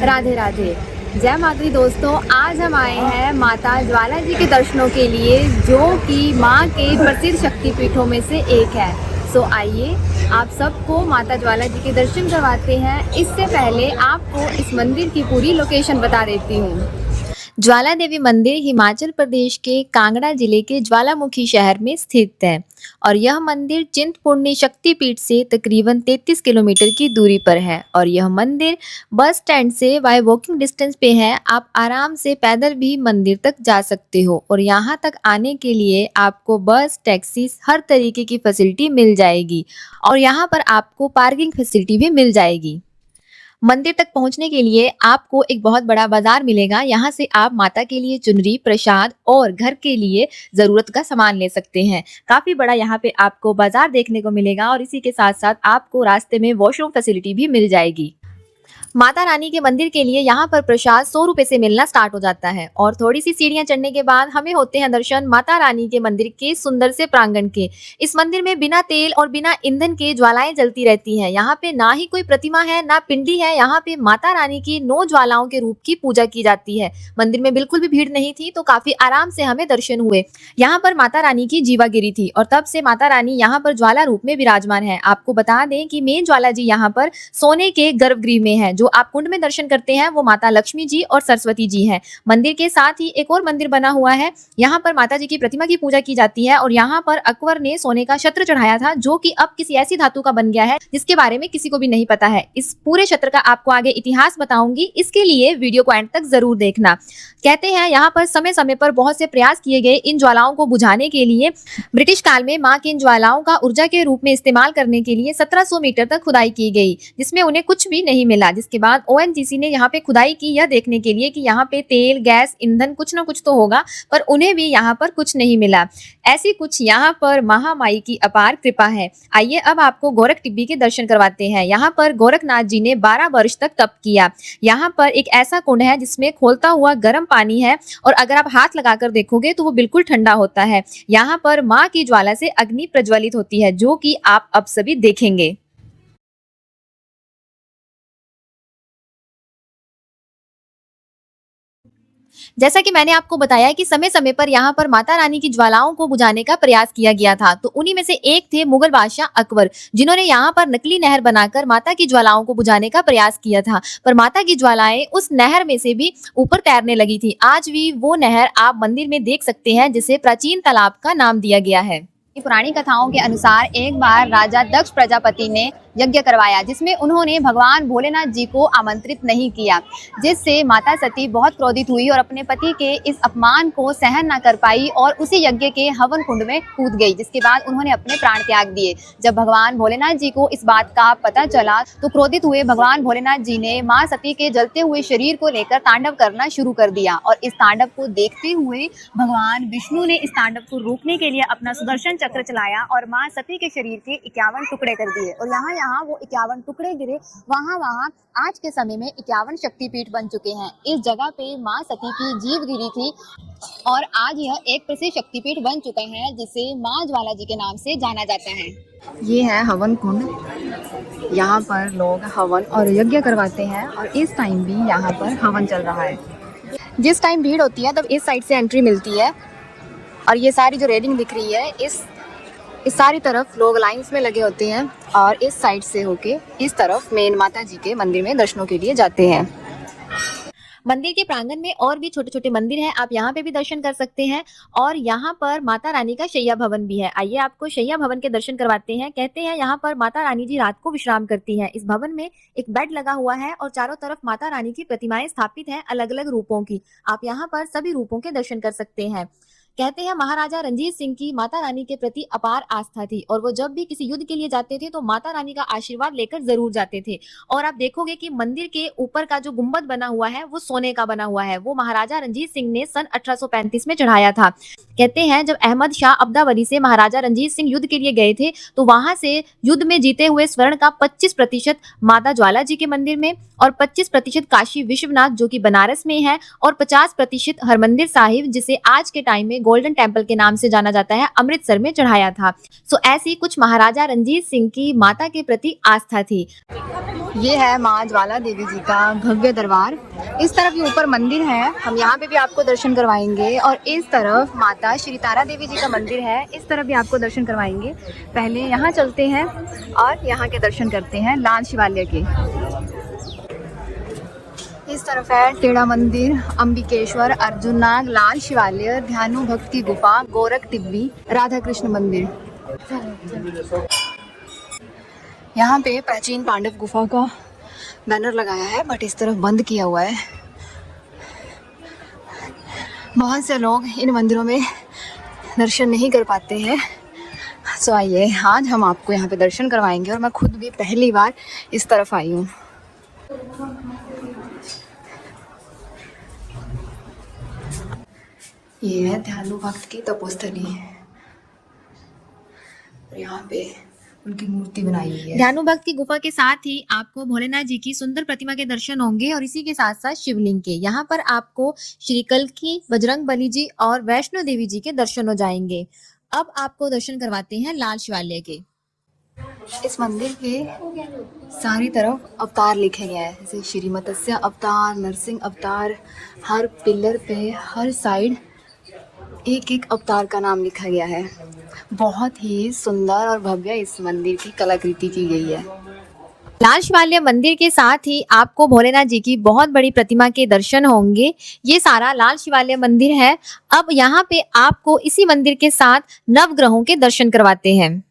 राधे राधे। जय माता दी दोस्तों, आज हम आए हैं माता ज्वाला जी के दर्शनों के लिए, जो कि माँ के प्रसिद्ध शक्तिपीठों में से एक है। सो आइए आप सबको माता ज्वाला जी के दर्शन करवाते हैं। इससे पहले आपको इस मंदिर की पूरी लोकेशन बता देती हूँ। ज्वाला देवी मंदिर हिमाचल प्रदेश के कांगड़ा जिले के ज्वालामुखी शहर में स्थित है और यह मंदिर चिंतपूर्णी शक्तिपीठ से तकरीबन 33 किलोमीटर की दूरी पर है और यह मंदिर बस स्टैंड से बाय वॉकिंग डिस्टेंस पे है। आप आराम से पैदल भी मंदिर तक जा सकते हो और यहाँ तक आने के लिए आपको बस, टैक्सी, हर तरीके की फैसिलिटी मिल जाएगी और यहाँ पर आपको पार्किंग फैसिलिटी भी मिल जाएगी। मंदिर तक पहुंचने के लिए आपको एक बहुत बड़ा बाजार मिलेगा। यहाँ से आप माता के लिए चुनरी, प्रसाद और घर के लिए जरूरत का सामान ले सकते हैं। काफी बड़ा यहाँ पे आपको बाजार देखने को मिलेगा और इसी के साथ साथ आपको रास्ते में वॉशरूम फैसिलिटी भी मिल जाएगी। माता रानी के मंदिर के लिए यहाँ पर प्रसाद 100 रुपए से मिलना स्टार्ट हो जाता है और थोड़ी सी सीढ़ियां चढ़ने के बाद हमें होते हैं दर्शन माता रानी के मंदिर के सुंदर से प्रांगण के। इस मंदिर में बिना तेल और बिना ईंधन के ज्वालाएं जलती रहती हैं। यहाँ पे ना ही कोई प्रतिमा है ना पिंडी है। यहाँ पे माता रानी की 9 ज्वालाओं के रूप की पूजा की जाती है। मंदिर में बिल्कुल भी भीड़ नहीं थी तो काफी आराम से हमें दर्शन हुए। यहाँ पर माता रानी की जीवागिरी थी और तब से माता रानी यहाँ पर ज्वाला रूप में विराजमान है। आपको बता दें कि मेन ज्वाला जी यहाँ पर सोने के गर्भगृह में है। जो आप कुंड में दर्शन करते हैं वो माता लक्ष्मी जी और सरस्वती जी हैं। मंदिर के साथ ही एक और मंदिर बना हुआ है। यहाँ पर माता जी की प्रतिमा की पूजा की जाती है और यहाँ पर अकबर ने सोने का छत्र चढ़ाया था, जो कि अब किसी ऐसी धातु का बन गया है जिसके बारे में किसी को भी नहीं पता है। इस पूरे छत्र का आपको आगे इतिहास बताऊंगी, इसके लिए वीडियो को एंड तक जरूर देखना। कहते हैं यहाँ पर समय समय पर बहुत से प्रयास किए गए इन ज्वालाओं को बुझाने के लिए। ब्रिटिश काल में माँ की इन ज्वालाओं का ऊर्जा के रूप में इस्तेमाल करने के लिए 1700 मीटर तक खुदाई की गई, जिसमें उन्हें कुछ भी नहीं मिला। जिसके बाद ओएनजीसी ने यहाँ पे खुदाई की यह देखने के लिए कि यहाँ पे तेल, गैस, ईंधन कुछ ना कुछ तो होगा, पर उन्हें भी यहाँ पर कुछ नहीं मिला। ऐसी कुछ यहाँ पर महामाई की अपार कृपा है। आइए अब आपको गोरख टिब्बी के दर्शन करवाते हैं। यहाँ पर गोरखनाथ जी ने 12 वर्ष तक तप किया। यहाँ पर एक ऐसा कुंड है जिसमें खोलता हुआ गर्म पानी है और अगर आप हाथ लगाकर देखोगे तो वो बिल्कुल ठंडा होता है। यहाँ पर माँ की ज्वाला से अग्नि प्रज्वलित होती है, जो कि आप अब सभी देखेंगे। जैसा कि मैंने आपको बताया कि समय समय पर यहाँ पर माता रानी की ज्वालाओं को बुझाने का प्रयास किया गया था, तो उन्हीं में से एक थे मुगल बादशाह अकबर, जिन्होंने यहाँ पर नकली नहर बनाकर माता की ज्वालाओं को बुझाने का प्रयास किया था। पर माता की ज्वालाएं उस नहर में से भी ऊपर तैरने लगी थी। आज भी वो नहर आप मंदिर में देख सकते हैं, जिसे प्राचीन तालाब का नाम दिया गया है। पुरानी कथाओं के अनुसार एक बार राजा दक्ष प्रजापति ने यज्ञ करवाया, जिसमें उन्होंने भगवान भोलेनाथ जी को आमंत्रित नहीं किया, जिससे माता सती बहुत क्रोधित हुई और अपने पति के इस अपमान को सहन न कर पाई और उसी यज्ञ के हवन कुंड में कूद गई, जिसके बाद उन्होंने अपने प्राण त्याग दिए। जब भगवान भोलेनाथ जी को इस बात का पता चला तो क्रोधित हुए भगवान भोलेनाथ जी ने माँ सती के जलते हुए शरीर को लेकर तांडव करना शुरू कर दिया और इस तांडव को देखते हुए भगवान विष्णु ने इस तांडव को रोकने के लिए अपना सुदर्शन चक्र चलाया और माँ सती के शरीर के 51 टुकड़े कर दिए और यहाँ वो 51 टुकड़े गिरे। वहाँ आज के समय में 51 शक्तिपीठ बन चुके हैं। इस जगह पे माँ सती की जीव गिरी थी और आज यह एक प्रसिद्ध शक्तिपीठ बन चुका है, जिसे माँ ज्वाला जी के नाम से जाना जाता है। ये है हवन कुंड। यहाँ पर लोग हवन और यज्ञ करवाते हैं और इस टाइम भी यहाँ पर हवन चल रहा है। जिस टाइम भीड़ होती है तब इस साइड से एंट्री मिलती है और ये सारी जो रेलिंग दिख रही है, इस सारी तरफ लोग लाइंस में लगे होते हैं और इस साइड से होके इस तरफ मेन माता जी के मंदिर में दर्शनों के लिए जाते हैं। मंदिर के प्रांगण में और भी छोटे छोटे मंदिर हैं, आप यहाँ पे भी दर्शन कर सकते हैं और यहाँ पर माता रानी का शैया भवन भी है। आइए आपको शैया भवन के दर्शन करवाते हैं। कहते हैं यहाँ पर माता रानी जी रात को विश्राम करती हैं। इस भवन में एक बेड लगा हुआ है और चारों तरफ माता रानी की प्रतिमाएं स्थापित हैं, अलग अलग रूपों की। आप यहाँ पर सभी रूपों के दर्शन कर सकते हैं। कहते हैं महाराजा रंजीत सिंह की माता रानी के प्रति अपार आस्था थी और वो जब भी किसी युद्ध के लिए जाते थे तो माता रानी का आशीर्वाद लेकर जरूर जाते थे। और आप देखोगे कि मंदिर के ऊपर का जो गुंबद बना हुआ है वो सोने का बना हुआ है। वो महाराजा रंजीत सिंह ने सन 1835 में चढ़ाया था। कहते हैं जब अहमद शाह अब्दावली से महाराजा रंजीत सिंह युद्ध के लिए गए थे तो वहां से युद्ध में जीते हुए स्वर्ण का 25% माता ज्वाला जी के मंदिर में और 25% काशी विश्वनाथ जो कि बनारस में है और 50% हरमंदिर साहिब, जिसे आज के टाइम में गोल्डन टेम्पल के नाम से जाना जाता है, अमृतसर में चढ़ाया था। सो ऐसी कुछ महाराजा रंजीत सिंह की माता के प्रति आस्था थी। ये है माँ ज्वाला देवी जी का भव्य दरबार। इस तरफ ये ऊपर मंदिर है, हम यहाँ पे भी आपको दर्शन करवाएंगे। और इस तरफ माता श्री तारा देवी जी का मंदिर है, इस तरफ भी आपको दर्शन करवाएंगे। पहले यहाँ चलते हैं और यहाँ के दर्शन करते हैं लाल शिवालय के। इस तरफ है टेढ़ा मंदिर, अंबिकेश्वर, अर्जुननाग, लाल शिवालय, ध्यानु भक्त की गुफा, गोरख टिब्बी, राधा कृष्ण मंदिर। यहाँ पे प्राचीन पांडव गुफा का बैनर लगाया है, बट इस तरफ बंद किया हुआ है। बहुत से लोग इन मंदिरों में दर्शन नहीं कर पाते हैं। सो आइए, आज हम आपको यहाँ पे दर्शन करवाएंगे। और मैं खुद भी पहली बार इस तरफ आई हूँ। ये है ध्यानु भक्त की तपोस्थली। यहाँ पे उनकी मूर्ति बनाई हुई है। ध्यानु भक्त की गुफा के साथ ही आपको भोलेनाथ जी की सुंदर प्रतिमा के दर्शन होंगे और इसी के साथ साथ शिवलिंग के। यहाँ पर आपको श्री कल्की, बजरंग बली जी और वैष्णो देवी जी के दर्शन हो जाएंगे। अब आपको दर्शन करवाते हैं लाल शिवालय के। इस मंदिर के सारी तरफ अवतार लिखे गए हैं, जैसे श्री मत्स्य अवतार, नरसिंह अवतार। हर पिलर पे, हर साइड एक एक अवतार का नाम लिखा गया है। बहुत ही सुंदर और भव्य इस मंदिर की कलाकृति की गई है। लाल शिवालय मंदिर के साथ ही आपको भोलेनाथ जी की बहुत बड़ी प्रतिमा के दर्शन होंगे। ये सारा लाल शिवालय मंदिर है। अब यहाँ पे आपको इसी मंदिर के साथ नवग्रहों के दर्शन करवाते हैं।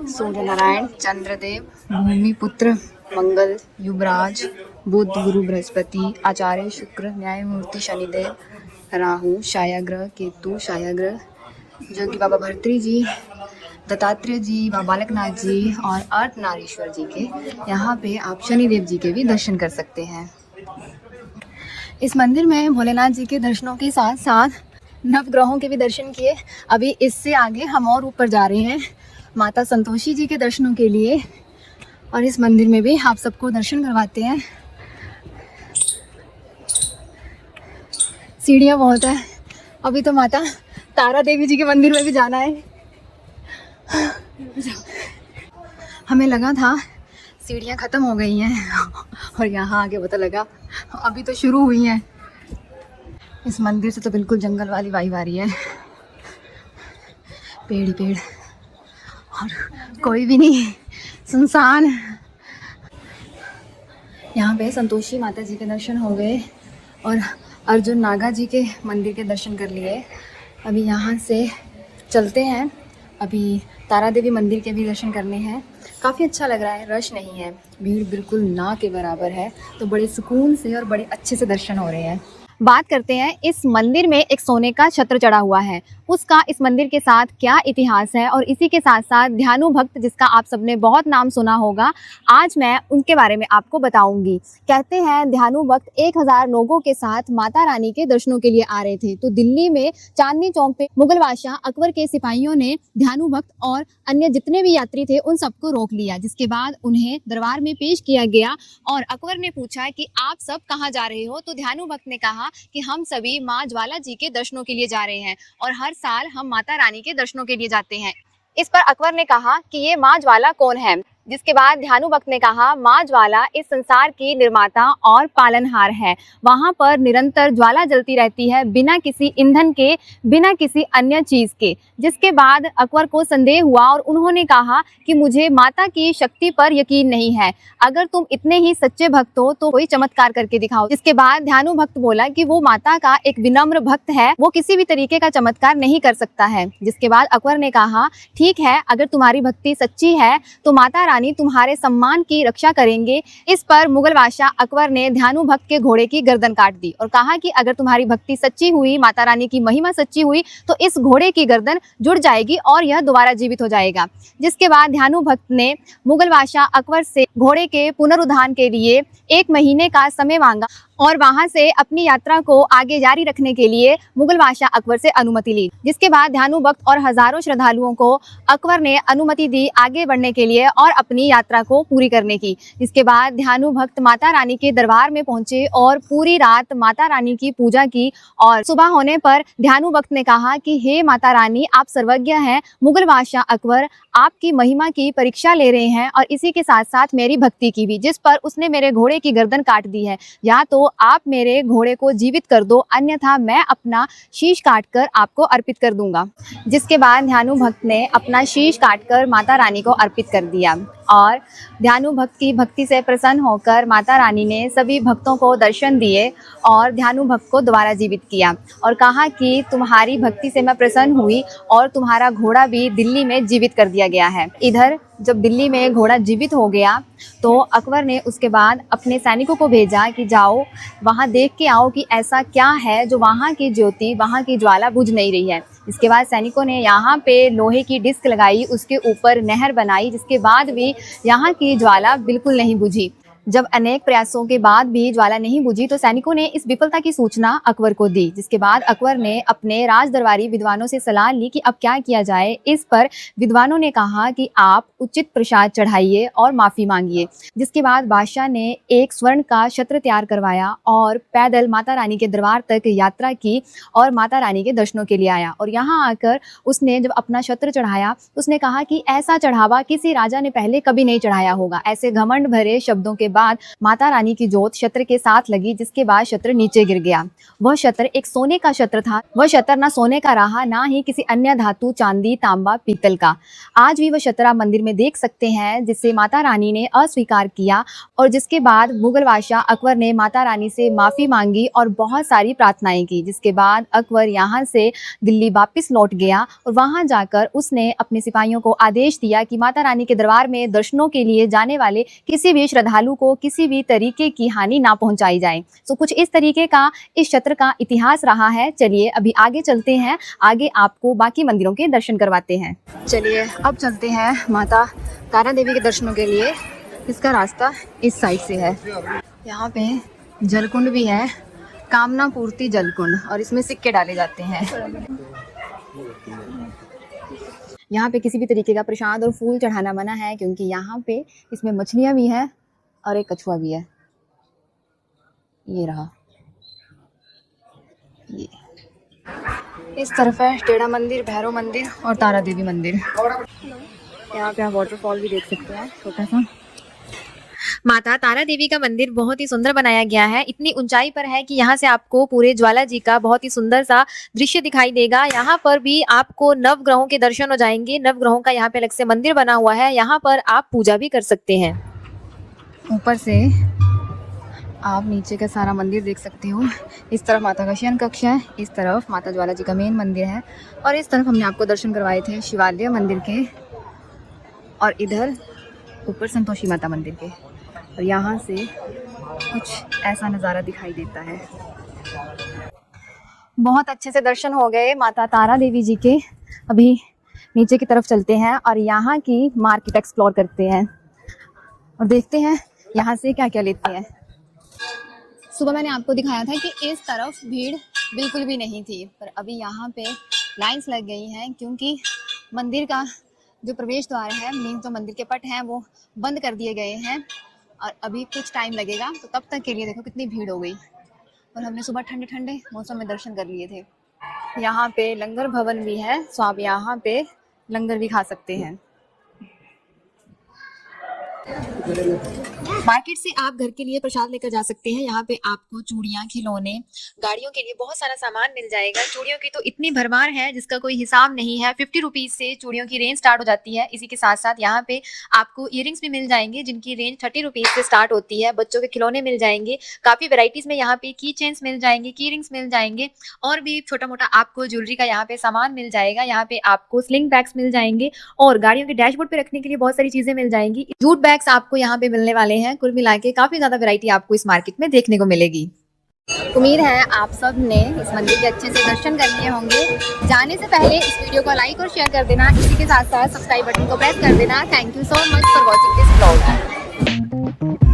सूर्य नारायण, चंद्रदेव, भूमिपुत्र, मंगल, युवराज, बुध, गुरु बृहस्पति, आचार्य शुक्र, न्यायमूर्ति शनिदेव, राहु, छायाग्रह, केतु, छायाग्रह, जोगी बाबा भर्तृ जी, दत्तात्रेय जी, बाबा बालकनाथ जी और अर्धनारीश्वर जी के यहाँ पे आप शनिदेव जी के भी दर्शन कर सकते हैं। इस मंदिर में भोलेनाथ जी के दर्शनों के साथ साथ नवग्रहों के भी दर्शन किए। अभी इससे आगे हम और ऊपर जा रहे हैं माता संतोषी जी के दर्शनों के लिए, और इस मंदिर में भी आप सबको दर्शन करवाते हैं। सीढ़ियाँ बहुत है। अभी तो माता तारा देवी जी के मंदिर में भी जाना है। हमें लगा था सीढ़ियाँ ख़त्म हो गई हैं और यहाँ आके पता लगा अभी तो शुरू हुई हैं। इस मंदिर से तो बिल्कुल जंगल वाली वाइब आ रही है। पेड़ ही पेड़ और कोई भी नहीं, सुनसान। यहाँ पे संतोषी माता जी के दर्शन हो गए और अर्जुन नागा जी के मंदिर के दर्शन कर लिए। अभी यहाँ से चलते हैं, अभी तारा देवी मंदिर के भी दर्शन करने हैं। काफ़ी अच्छा लग रहा है, रश नहीं है, भीड़ बिल्कुल ना के बराबर है, तो बड़े सुकून से और बड़े अच्छे से दर्शन हो रहे हैं। बात करते हैं, इस मंदिर में एक सोने का छत्र चढ़ा हुआ है, उसका इस मंदिर के साथ क्या इतिहास है, और इसी के साथ साथ ध्यानु भक्त जिसका आप सबने बहुत नाम सुना होगा, आज मैं उनके बारे में आपको बताऊंगी। कहते हैं ध्यानु भक्त 1000 लोगों के साथ माता रानी के दर्शनों के लिए आ रहे थे, तो दिल्ली में चांदनी चौक पे मुगल बादशाह अकबर के सिपाहियों ने ध्यानु भक्त और अन्य जितने भी यात्री थे उन सबको रोक लिया, जिसके बाद उन्हें दरबार में पेश किया गया। और अकबर ने पूछा कि आप सब कहाँ जा रहे हो, तो ध्यानु भक्त ने कहा कि हम सभी माँ ज्वाला जी के दर्शनों के लिए जा रहे हैं और हर साल हम माता रानी के दर्शनों के लिए जाते हैं। इस पर अकबर ने कहा कि ये माँ ज्वाला कौन है, जिसके बाद ध्यानु भक्त ने कहा माँ ज्वाला इस संसार की निर्माता और पालनहार है। वहाँ पर निरंतर ज्वाला जलती रहती है, बिना किसी ईंधन के, बिना किसी अन्य चीज़ के। जिसके बाद अकबर को संदेह हुआ और उन्होंने कहा कि मुझे माता की शक्ति पर यकीन नहीं है, अगर तुम इतने ही सच्चे भक्त हो तो कोई चमत्कार करके दिखाओ। जिसके बाद ध्यानु भक्त बोला कि वो माता का एक विनम्र भक्त है, वो किसी भी तरीके का चमत्कार नहीं कर सकता है। जिसके बाद अकबर ने कहा ठीक है, अगर तुम्हारी भक्ति सच्ची है तो माता रानी तुम्हारे सम्मान की रक्षा करेंगे। इस पर मुगल बादशाह अकबर ने ध्यानु भक्त के घोड़े की गर्दन काट दी और कहा कि अगर तुम्हारी भक्ति सच्ची हुई, माता रानी की महिमा सच्ची हुई, तो इस घोड़े की गर्दन जुड़ जाएगी और यह दोबारा जीवित हो जाएगा। जिसके बाद ध्यानु भक्त ने मुगल बादशाह अकबर से घोड़े के पुनरुद्धार के लिए 1 महीने का समय मांगा और वहां से अपनी यात्रा को आगे जारी रखने के लिए मुगल बादशाह अकबर से अनुमति ली। जिसके बाद ध्यानु भक्त और हजारों श्रद्धालुओं को अकबर ने अनुमति दी आगे बढ़ने के लिए और अपनी यात्रा को पूरी करने की। इसके बाद ध्यानु भक्त माता रानी के दरबार में पहुंचे और पूरी रात माता रानी की पूजा की। और सुबह होने पर ध्यानु भक्त ने कहा कि हे माता रानी, आप सर्वज्ञ हैं। मुगल बादशाह अकबर आपकी महिमा की परीक्षा ले रहे हैं और इसी के साथ साथ मेरी भक्ति की भी, जिस पर उसने मेरे घोड़े की गर्दन काट दी है। या तो आप मेरे घोड़े को जीवित कर दो, अन्यथा मैं अपना शीश काटकर आपको अर्पित कर दूंगा। जिसके बाद ध्यानु भक्त ने अपना शीश काटकर माता रानी को अर्पित कर दिया। और ध्यानु भक्त की भक्ति से प्रसन्न होकर माता रानी ने सभी भक्तों को दर्शन दिए और ध्यानु भक्त को दोबारा जीवित किया और कहा कि तुम्हारी भक्ति से मैं प्रसन्न हुई और तुम्हारा घोड़ा भी दिल्ली में जीवित कर दिया गया है। इधर जब दिल्ली में घोड़ा जीवित हो गया तो अकबर ने उसके बाद अपने सैनिकों को भेजा कि जाओ वहाँ देख के आओ कि ऐसा क्या है जो वहाँ की ज्योति, वहाँ की ज्वाला बुझ नहीं रही है। इसके बाद सैनिकों ने यहाँ पे लोहे की डिस्क लगाई, उसके ऊपर नहर बनाई, जिसके बाद भी यहाँ की ज्वाला बिल्कुल नहीं बुझी। जब अनेक प्रयासों के बाद भी ज्वाला नहीं बुझी तो सैनिकों ने इस विफलता की सूचना अकबर को दी। जिसके बाद अकबर ने अपने राज दरबारी विद्वानों से सलाह ली कि अब क्या किया जाए। इस पर विद्वानों ने कहा कि आप उचित प्रसाद चढ़ाइए और माफ़ी मांगिए। जिसके बाद बादशाह ने एक स्वर्ण का छत्र तैयार करवाया और पैदल माता रानी के दरबार तक यात्रा की और माता रानी के दर्शनों के लिए आया। और यहाँ आकर उसने जब अपना छत्र चढ़ाया उसने कहा कि ऐसा चढ़ावा किसी राजा ने पहले कभी नहीं चढ़ाया होगा। ऐसे घमंड भरे शब्दों के बाद माता रानी की जोत छत्र के साथ लगी, जिसके बाद छत्र नीचे गिर गया। वह छत्र एक सोने का छत्र था। वह छत्र ना सोने का रहा, ना ही किसी अन्य धातु, चांदी, तांबा, पीतल का। आज भी वह छत्र आप मंदिर में देख सकते हैं, जिसे माता रानी ने अस्वीकार किया। और जिसके बाद मुगल बादशाह अकबर ने माता रानी से माफ़ी मांगी और बहुत सारी प्रार्थनाएं की। जिसके बाद अकबर यहाँ से दिल्ली वापस लौट गया और वहाँ जाकर उसने अपने सिपाहियों को आदेश दिया कि माता रानी के दरबार में दर्शनों के लिए जाने वाले किसी भी श्रद्धालु को किसी भी तरीके की हानि ना पहुंचाई जाए। तो कुछ इस तरीके का इस क्षेत्र का इतिहास रहा है। चलिए अभी आगे चलते हैं, आगे आपको बाकी मंदिरों के दर्शन करवाते हैं। चलिए अब चलते हैं माता तारा देवी के दर्शनों के लिए। इसका रास्ता इस साइड से है। यहाँ पे जलकुंड भी है, कामना पूर्ति जलकुंड, और इसमें सिक्के डाले जाते हैं। यहाँ पे किसी भी तरीके का प्रसाद और फूल चढ़ाना मना है, क्योंकि यहाँ पे इसमें मछलियाँ भी हैं और एक कछुआ भी है। ये रहा, ये इस तरफ है टेढ़ा मंदिर, भैरव मंदिर और तारा देवी मंदिर। यहाँ पे आप वाटरफॉल भी देख सकते हैं, छोटा सा। माता तारा देवी का मंदिर बहुत ही सुंदर बनाया गया है। इतनी ऊंचाई पर है कि यहाँ से आपको पूरे ज्वाला जी का बहुत ही सुंदर सा दृश्य दिखाई देगा। यहाँ पर भी आपको नवग्रहों के दर्शन हो जाएंगे। नवग्रहों का यहाँ पे अलग से मंदिर बना हुआ है, यहाँ पर आप पूजा भी कर सकते हैं। ऊपर से आप नीचे का सारा मंदिर देख सकते हो। इस तरफ माता का शयन कक्ष है, इस तरफ माता ज्वाला जी का मेन मंदिर है, और इस तरफ हमने आपको दर्शन करवाए थे शिवालय मंदिर के, और इधर ऊपर संतोषी माता मंदिर के। और यहाँ से कुछ ऐसा नज़ारा दिखाई देता है। बहुत अच्छे से दर्शन हो गए माता तारा देवी जी के। अभी नीचे की तरफ चलते हैं और यहाँ की मार्केट एक्सप्लोर करते हैं और देखते हैं यहाँ से क्या क्या लेते हैं। सुबह मैंने आपको दिखाया था कि इस तरफ भीड़ बिल्कुल भी नहीं थी, पर अभी यहाँ पे लाइंस लग गई हैं, क्योंकि मंदिर का जो प्रवेश द्वार है, मीन तो मंदिर के पट हैं, वो बंद कर दिए गए हैं और अभी कुछ टाइम लगेगा। तो तब तक के लिए देखो कितनी भीड़ हो गई। और हमने सुबह ठंडे ठंडे मौसम में दर्शन कर लिए थे। यहाँ पे लंगर भवन भी है, तो आप यहाँ पे लंगर भी खा सकते हैं। मार्केट से आप घर के लिए प्रसाद लेकर जा सकते हैं। यहाँ पे आपको चूड़ियाँ, खिलौने, गाड़ियों के लिए बहुत सारा सामान मिल जाएगा। चूड़ियों की तो इतनी भरमार है जिसका कोई हिसाब नहीं है। 50 रुपीज़ से चूड़ियों की रेंज स्टार्ट हो जाती है। इसी के साथ साथ यहाँ पे आपको इयरिंग्स भी मिल जाएंगे, जिनकी रेंज 30 रुपीज़ से स्टार्ट होती है। बच्चों के खिलौने मिल जाएंगे, काफ़ी वेराइटीज़ में यहाँ पे की चेन्स मिल जाएंगे, की रिंग्स मिल जाएंगे, और भी छोटा मोटा आपको ज्वेलरी का यहाँ पे सामान मिल जाएगा। यहाँ पे आपको स्लिंग बैग्स मिल जाएंगे और गाड़ियों के डैशबोर्ड पे रखने के लिए बहुत सारी चीज़ें मिल जाएंगी। जूट बैग्स आपको यहाँ पे मिलने वाले हैं। कुल मिला के काफ़ी ज़्यादा वैरायटी आपको इस मार्केट में देखने को मिलेगी। उम्मीद है आप सब ने इस मंदिर के अच्छे से दर्शन कर लिए होंगे। जाने से पहले इस वीडियो को लाइक और शेयर कर देना। इसी के साथ साथ सब्सक्राइब बटन को प्रेस कर देना। Thank you so much for watching this vlog.